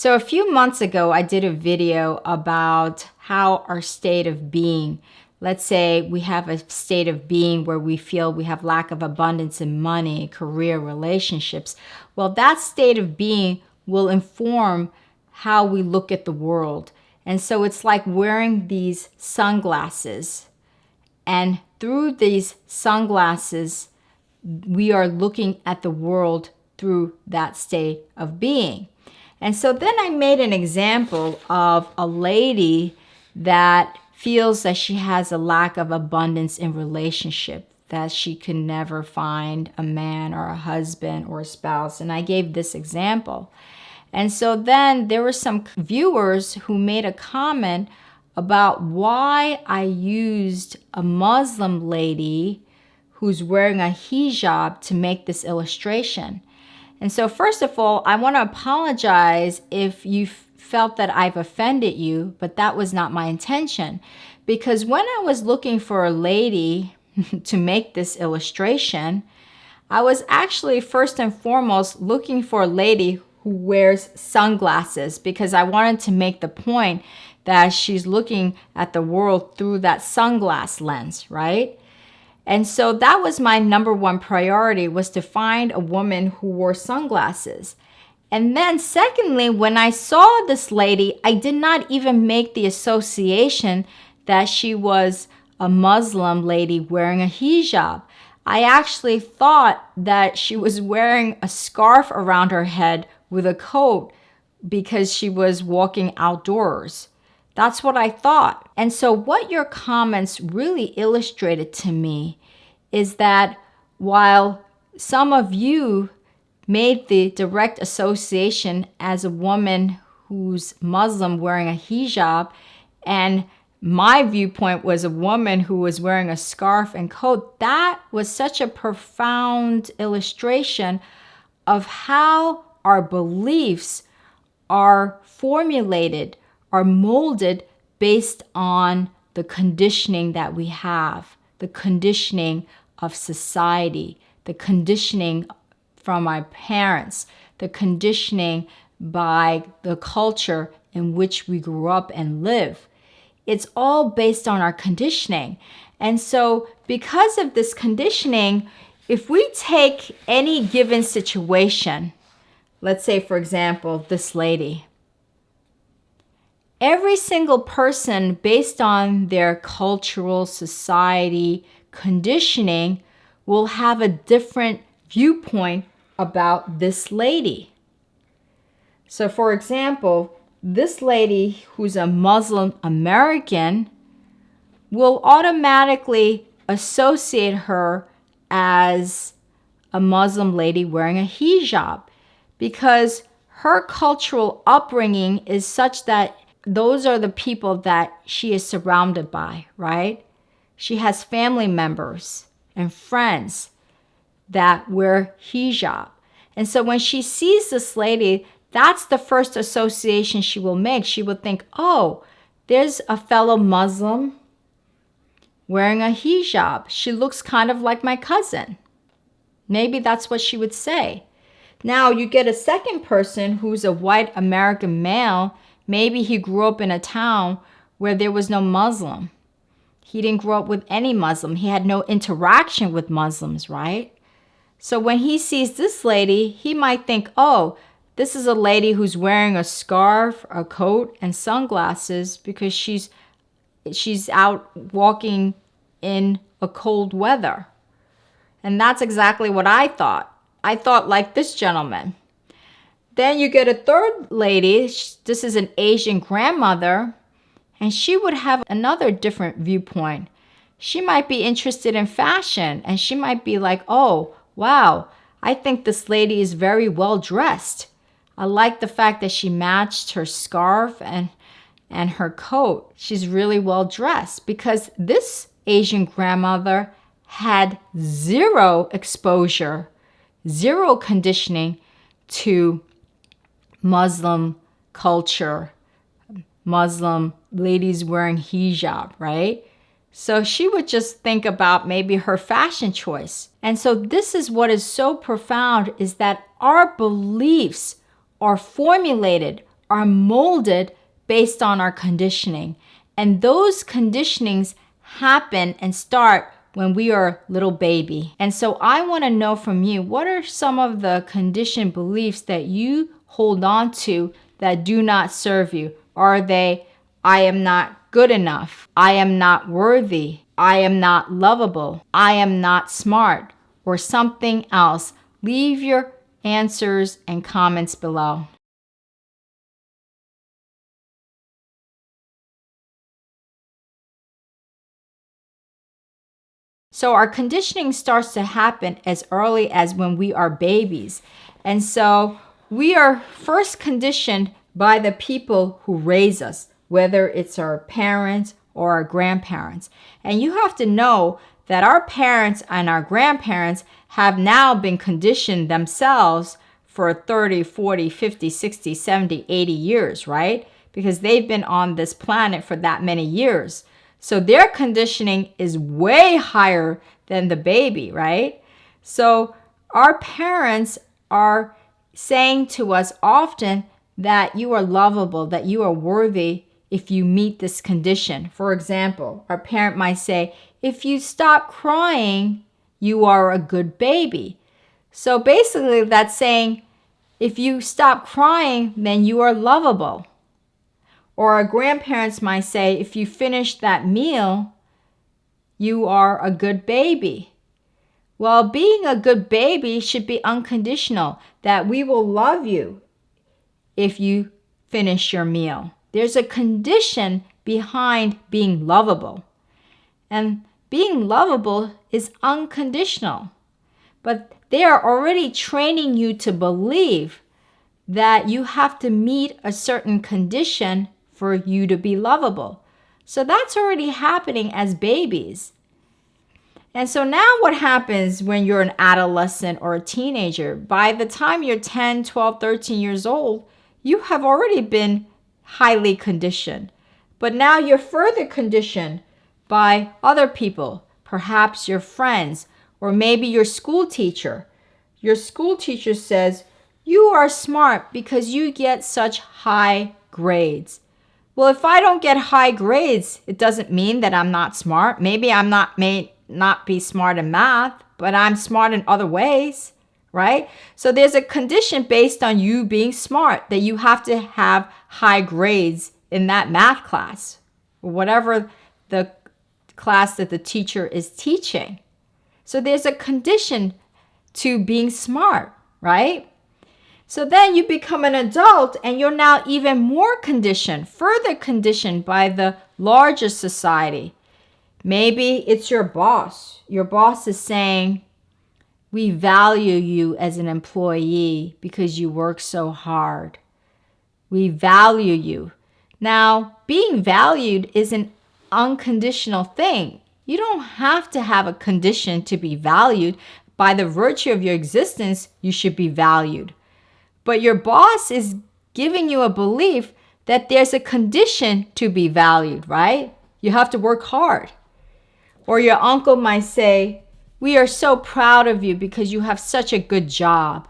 So a few months ago, I did a video about how our state of being, let's say we have a state of being where we feel we have lack of abundance in money, career, relationships. Well, that state of being will inform how we look at the world. And so it's like wearing these sunglasses. And through these sunglasses, we are looking at the world through that state of being. And so then I made an example of a lady that feels that she has a lack of abundance in relationship, that she can never find a man or a husband or a spouse. And I gave this example. And so then there were some viewers who made a comment about why I used a Muslim lady who's wearing a hijab to make this illustration. And so first of all, I want to apologize if you felt that I've offended you, but that was not my intention. Because when I was looking for a lady to make this illustration, I was actually first and foremost looking for a lady who wears sunglasses, because I wanted to make the point that she's looking at the world through that sunglass lens, right? And so that was my number one priority, was to find a woman who wore sunglasses. And then secondly, when I saw this lady, I did not even make the association that she was a Muslim lady wearing a hijab. I actually thought that she was wearing a scarf around her head with a coat because she was walking outdoors. That's what I thought. And so what your comments really illustrated to me is that while some of you made the direct association as a woman who's Muslim wearing a hijab, and my viewpoint was a woman who was wearing a scarf and coat, that was such a profound illustration of how our beliefs are formulated, are molded based on the conditioning that we have, the conditioning of society, the conditioning from our parents, the conditioning by the culture in which we grew up and live. It's all based on our conditioning. And so because of this conditioning, if we take any given situation, let's say, for example, this lady, every single person, based on their cultural, society, conditioning, will have a different viewpoint about this lady. So for example, this lady who's a Muslim American will automatically associate her as a Muslim lady wearing a hijab, because her cultural upbringing is such that those are the people that she is surrounded by, right? She has family members and friends that wear hijab. And so when she sees this lady, that's the first association she will make. She will think, oh, there's a fellow Muslim wearing a hijab. She looks kind of like my cousin. Maybe that's what she would say. Now you get a second person who's a white American male. Maybe he grew up in a town where there was no Muslim. He didn't grow up with any Muslim. He had no interaction with Muslims, right? So when he sees this lady, he might think, oh, this is a lady who's wearing a scarf, a coat, and sunglasses because she's out walking in a cold weather. And that's exactly what I thought. I thought like this gentleman. Then you get a third lady. This is an Asian grandmother, and she would have another different viewpoint. She might be interested in fashion, and she might be like, oh, wow, I think this lady is very well dressed. I like the fact that she matched her scarf and her coat. She's really well dressed, because this Asian grandmother had zero exposure, zero conditioning to Muslim culture, Muslim ladies wearing hijab, right? So she would just think about maybe her fashion choice. And so this is what is so profound, is that our beliefs are formulated, are molded based on our conditioning. And those conditionings happen and start when we are a little baby. And so I want to know from you, what are some of the conditioned beliefs that you hold on to that do not serve you? Are they, I am not good enough, I am not worthy, I am not lovable, I am not smart, or something else? Leave your answers and comments below. So our conditioning starts to happen as early as when we are babies. And so we are first conditioned by the people who raise us, whether it's our parents or our grandparents. And you have to know that our parents and our grandparents have now been conditioned themselves for 30, 40, 50, 60, 70, 80 years, right? Because they've been on this planet for that many years. So their conditioning is way higher than the baby, right? So our parents are saying to us often that you are lovable, that you are worthy if you meet this condition. For example, our parent might say, if you stop crying, you are a good baby. So basically that's saying, if you stop crying, then you are lovable. Or our grandparents might say, if you finish that meal, you are a good baby. Well, being a good baby should be unconditional, that we will love you if you finish your meal. There's a condition behind being lovable. And being lovable is unconditional. But they are already training you to believe that you have to meet a certain condition for you to be lovable. So that's already happening as babies. And so now what happens when you're an adolescent or a teenager? By the time you're 10, 12, 13 years old, you have already been highly conditioned. But now you're further conditioned by other people, perhaps your friends, or maybe your school teacher. Your school teacher says, you are smart because you get such high grades. Well, if I don't get high grades, it doesn't mean that I'm not smart. Maybe I may not be smart in math, but I'm smart in other ways, right? So there's a condition based on you being smart, that you have to have high grades in that math class, or whatever the class that the teacher is teaching. So there's a condition to being smart, right? So then you become an adult and you're now even more conditioned, further conditioned by the larger society. Maybe it's your boss. Your boss is saying, we value you as an employee because you work so hard. We value you. Now, being valued is an unconditional thing. You don't have to have a condition to be valued. By the virtue of your existence, you should be valued. But your boss is giving you a belief that there's a condition to be valued, right? You have to work hard. Or your uncle might say, we are so proud of you because you have such a good job.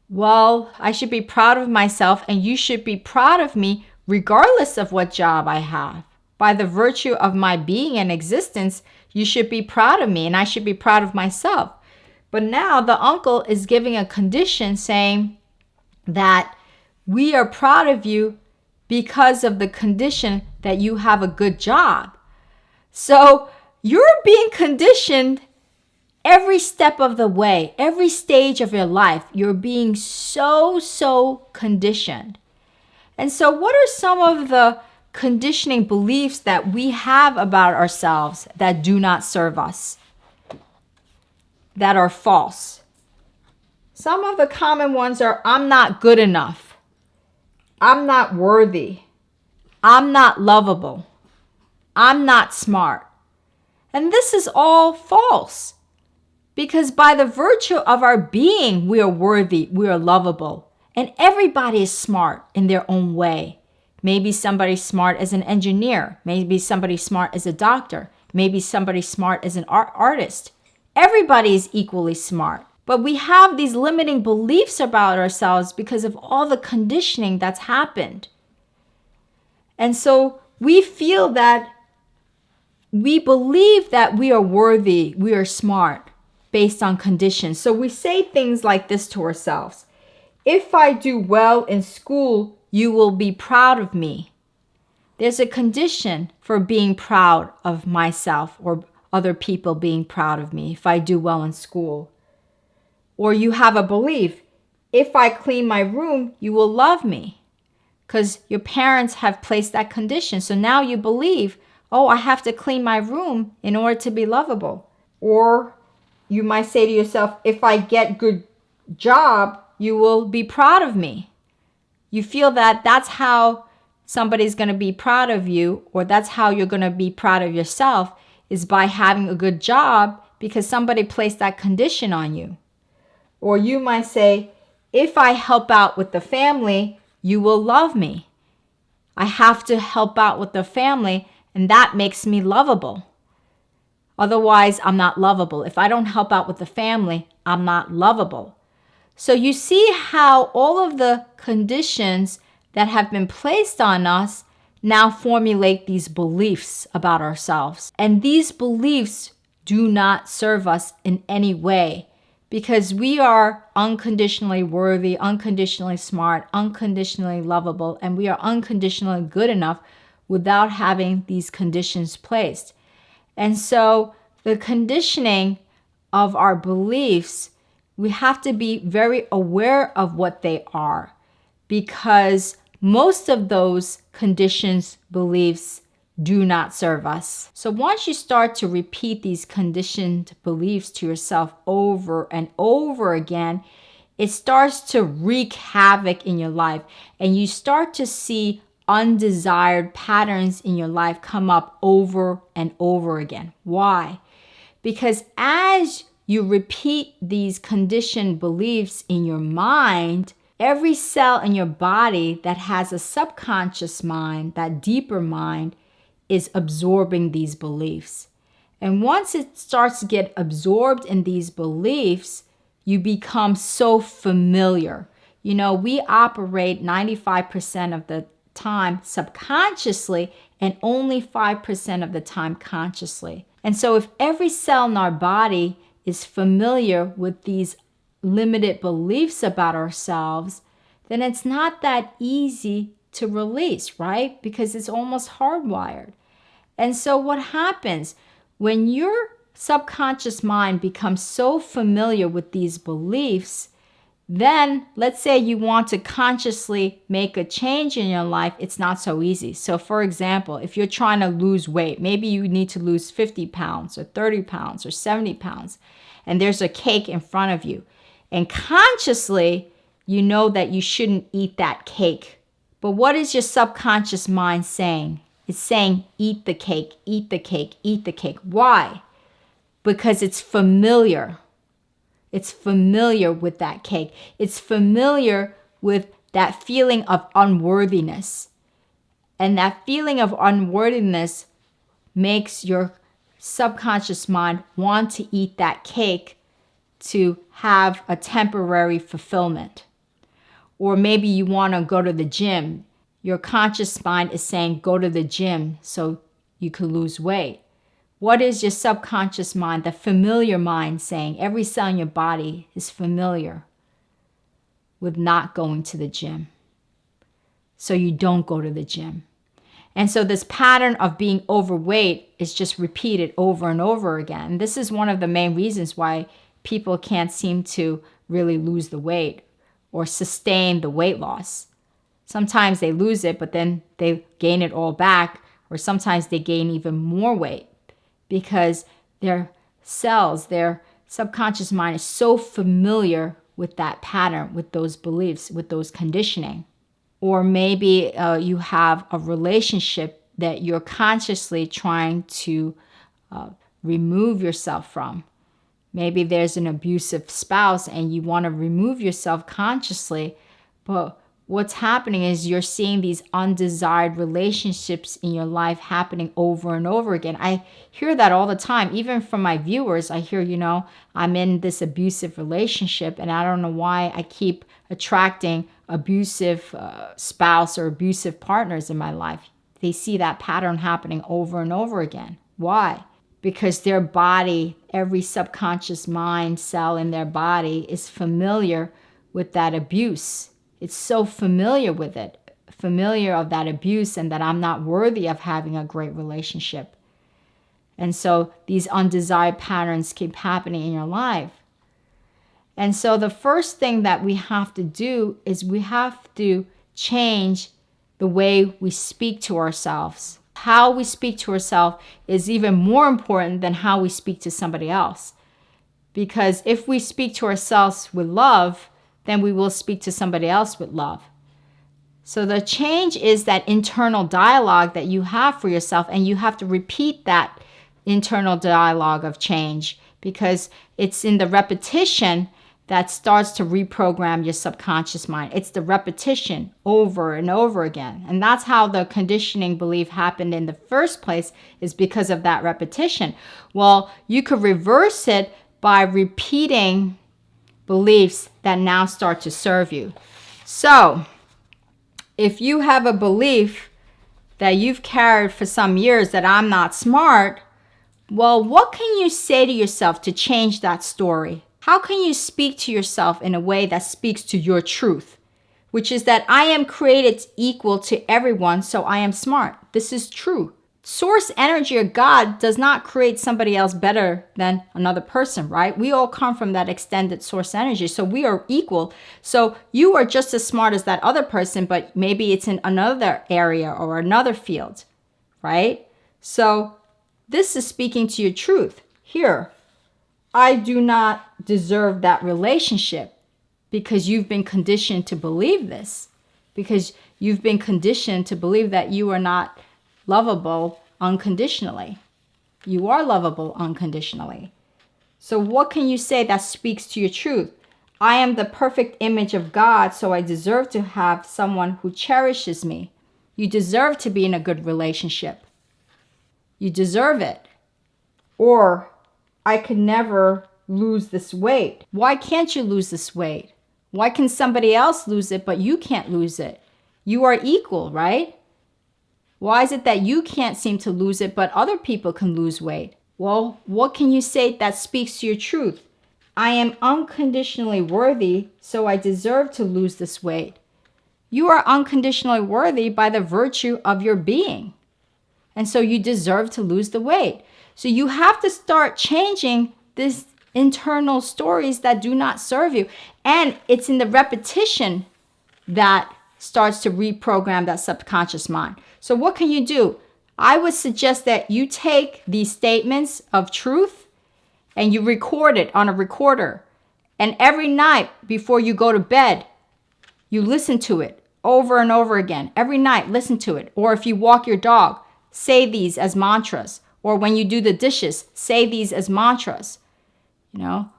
Well, I should be proud of myself and you should be proud of me regardless of what job I have. By the virtue of my being and existence, you should be proud of me and I should be proud of myself. But now the uncle is giving a condition saying that we are proud of you because of the condition that you have a good job. So you're being conditioned every step of the way, every stage of your life. You're being so conditioned. And so what are some of the conditioning beliefs that we have about ourselves that do not serve us, that are false? Some of the common ones are, I'm not good enough. I'm not worthy. I'm not lovable. I'm not smart. And this is all false. Because by the virtue of our being, we are worthy, we are lovable. And everybody is smart in their own way. Maybe somebody's smart as an engineer. Maybe somebody's smart as a doctor. Maybe somebody's smart as an artist. Everybody is equally smart. But we have these limiting beliefs about ourselves because of all the conditioning that's happened. And so we feel that we believe that we are worthy, we are smart based on conditions. So we say things like this to ourselves. If I do well in school, you will be proud of me. There's a condition for being proud of myself or other people being proud of me if I do well in school. Or you have a belief, if I clean my room, you will love me. Because your parents have placed that condition. So now you believe, oh, I have to clean my room in order to be lovable. Or you might say to yourself, if I get good job, you will be proud of me. You feel that that's how somebody's going to be proud of you, or that's how you're going to be proud of yourself, is by having a good job because somebody placed that condition on you. Or you might say, if I help out with the family, you will love me. I have to help out with the family, and that makes me lovable. Otherwise, I'm not lovable. If I don't help out with the family, I'm not lovable. So you see how all of the conditions that have been placed on us now formulate these beliefs about ourselves. And these beliefs do not serve us in any way because we are unconditionally worthy, unconditionally smart, unconditionally lovable, and we are unconditionally good enough without having these conditions placed. And so the conditioning of our beliefs, we have to be very aware of what they are because most of those conditions, beliefs, do not serve us. So once you start to repeat these conditioned beliefs to yourself over and over again, it starts to wreak havoc in your life and you start to see undesired patterns in your life come up over and over again. Why? Because as you repeat these conditioned beliefs in your mind, every cell in your body that has a subconscious mind, that deeper mind, is absorbing these beliefs. And once it starts to get absorbed in these beliefs, you become so familiar. You know, we operate 95% of the time subconsciously and only 5% of the time consciously. And so if every cell in our body is familiar with these limited beliefs about ourselves, then it's not that easy to release, right? Because it's almost hardwired. And so what happens when your subconscious mind becomes so familiar with these beliefs, then let's say you want to consciously make a change in your life, it's not so easy. So for example, if you're trying to lose weight, maybe you need to lose 50 pounds or 30 pounds or 70 pounds, and there's a cake in front of you. And consciously, you know that you shouldn't eat that cake. But what is your subconscious mind saying? It's saying, eat the cake, eat the cake, eat the cake. Why? Because it's familiar. It's familiar with that cake. It's familiar with that feeling of unworthiness. And that feeling of unworthiness makes your subconscious mind want to eat that cake to have a temporary fulfillment. Or maybe you want to go to the gym. Your conscious mind is saying, go to the gym so you can lose weight. What is your subconscious mind, the familiar mind, saying? Every cell in your body is familiar with not going to the gym. So you don't go to the gym. And so this pattern of being overweight is just repeated over and over again. And this is one of the main reasons why people can't seem to really lose the weight or sustain the weight loss. Sometimes they lose it, but then they gain it all back, or sometimes they gain even more weight because their cells, their subconscious mind is so familiar with that pattern, with those beliefs, with those conditioning. Or maybe you have a relationship that you're consciously trying to remove yourself from. Maybe there's an abusive spouse and you want to remove yourself consciously, but what's happening is you're seeing these undesired relationships in your life happening over and over again. I hear that all the time, even from my viewers. I hear, I'm in this abusive relationship and I don't know why I keep attracting abusive spouse or abusive partners in my life. They see that pattern happening over and over again. Why? Because their body, every subconscious mind cell in their body is familiar with that abuse. It's so familiar with it, familiar of that abuse, and that I'm not worthy of having a great relationship. And so these undesired patterns keep happening in your life. And so the first thing that we have to do is we have to change the way we speak to ourselves. How we speak to ourselves is even more important than how we speak to somebody else. Because if we speak to ourselves with love, then we will speak to somebody else with love. So the change is that internal dialogue that you have for yourself, and you have to repeat that internal dialogue of change, because it's in the repetition that starts to reprogram your subconscious mind. It's the repetition over and over again. And that's how the conditioning belief happened in the first place, is because of that repetition. Well, you could reverse it by repeating beliefs that now start to serve you. So, if you have a belief that you've carried for some years that I'm not smart, well, what can you say to yourself to change that story? How can you speak to yourself in a way that speaks to your truth, which is that I am created equal to everyone, so I am smart. This is true. Source energy or God does not create somebody else better than another person, right? We all come from that extended source energy, so we are equal. So you are just as smart as that other person, but maybe it's in another area or another field, right? So this is speaking to your truth. Here, I do not deserve that relationship, because you've been conditioned to believe this, because you've been conditioned to believe that you are not lovable unconditionally. You are lovable unconditionally. So what can you say that speaks to your truth? I am the perfect image of God, so I deserve to have someone who cherishes me. You deserve to be in a good relationship. You deserve it. Or, I could never lose this weight. Why can't you lose this weight? Why can somebody else lose it, but you can't lose it? You are equal, right? Why is it that you can't seem to lose it, but other people can lose weight? Well, what can you say that speaks to your truth? I am unconditionally worthy, so I deserve to lose this weight. You are unconditionally worthy by the virtue of your being. And so you deserve to lose the weight. So you have to start changing these internal stories that do not serve you. And it's in the repetition that starts to reprogram that subconscious mind. So what can you do? I would suggest that you take these statements of truth and you record it on a recorder. And every night before you go to bed, you listen to it over and over again. Every night, listen to it. Or if you walk your dog, say these as mantras. Or when you do the dishes, say these as mantras.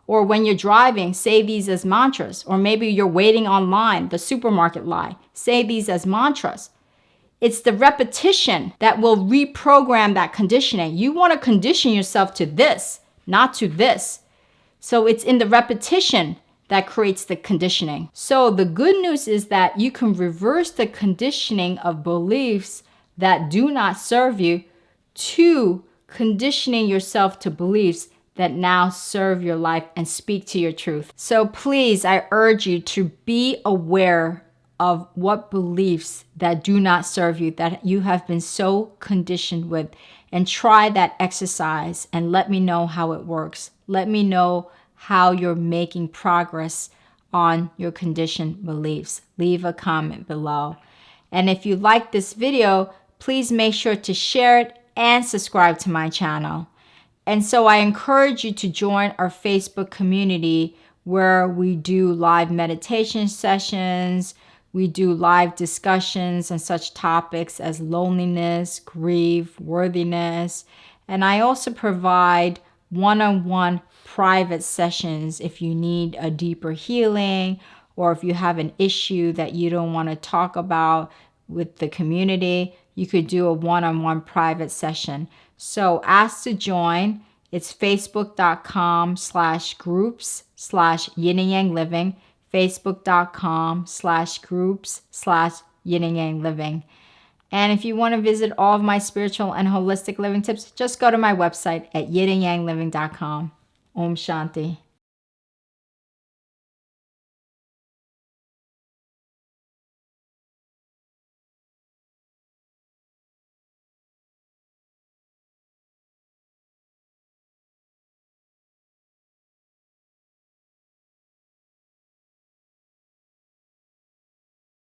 Or when you're driving, say these as mantras. Or maybe you're waiting online, the supermarket line, say these as mantras. It's the repetition that will reprogram that conditioning. You want to condition yourself to this, not to this. So it's in the repetition that creates the conditioning. So the good news is that you can reverse the conditioning of beliefs that do not serve you to conditioning yourself to beliefs that now serve your life and speak to your truth. So please, I urge you to be aware of what beliefs that do not serve you, that you have been so conditioned with, and try that exercise and let me know how it works. Let me know how you're making progress on your conditioned beliefs. Leave a comment below. And if you like this video, please make sure to share it and subscribe to my channel. And so I encourage you to join our Facebook community, where we do live meditation sessions, we do live discussions on such topics as loneliness, grief, worthiness, and I also provide one-on-one private sessions if you need a deeper healing or if you have an issue that you don't want to talk about with the community, you could do a one-on-one private session. So ask to join. It's facebook.com/groups/yin and yang living, facebook.com/groups/yin and yang living. And if you want to visit all of my spiritual and holistic living tips, just go to my website at yinandyangliving.com. Om Shanti.